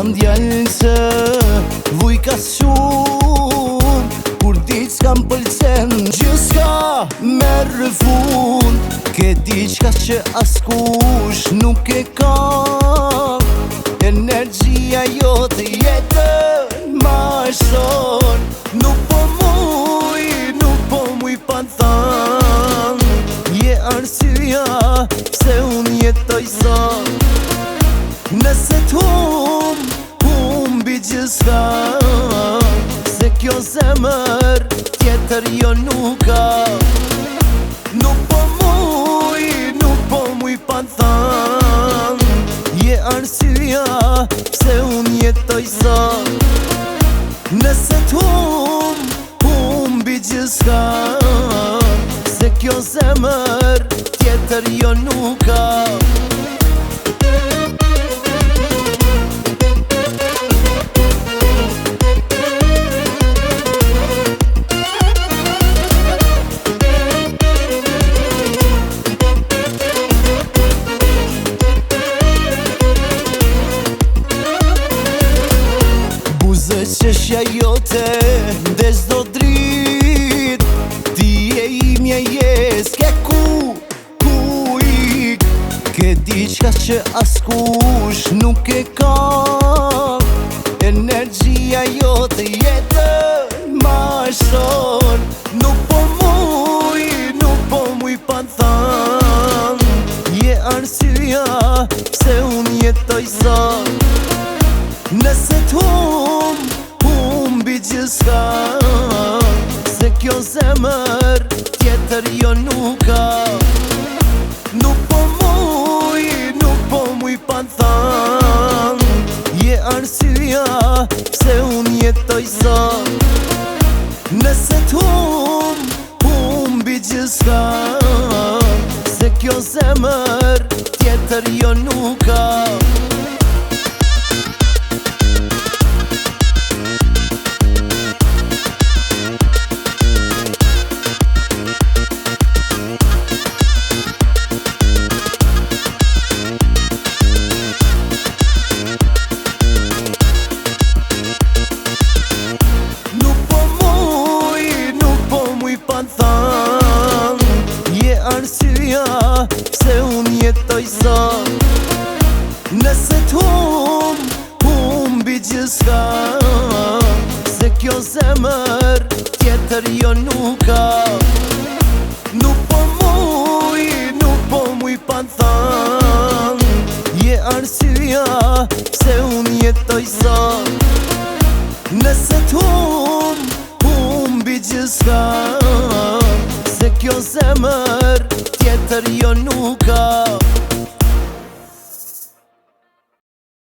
jam djallë që vuj ka shumë, kur diq s'kam pëlqen gjithka merë fund. Ke diqka që askush nuk e ka, energjia jote jetën ma shon. Nuk po muj pa than, je arsyeja pse unë jetoj sot. Nëse t'humbi gjithka, se kjo zemër tjetër jo nuk ka. Nuk po muj pa than, je arsyeja pse unë jetoj sot. Nëse t'humbi gjithka, se kjo zemër tjetër jo nuk ka. Qeshja jote dhe zdo drit, ti e imja je s'ke ku ik. Ke diqka që askush nuk e ka, energjia jote jetën ma shon. Nuk po muj pa than, je arsyeja pse unë jetoj sot. Nëse t'humbi gjithka, se kjo zemër tjetër jo nuk ka. Nuk po muj pa than, je arsyeja pse unë jetoj sot. Nëse t'humbi gjithka, se kjo zemër tjetër jo nuk ka. Je arsyeja pse unë jetoj sot. Nëse t'humbi gjithka, se kjo zemër tjetër jo nuk ka. Nuk po muj pa than, je arsyeja pse unë jetoj sot. Nëse t'humbi gjithka, se kjo zemër tjetër jo nuk ka.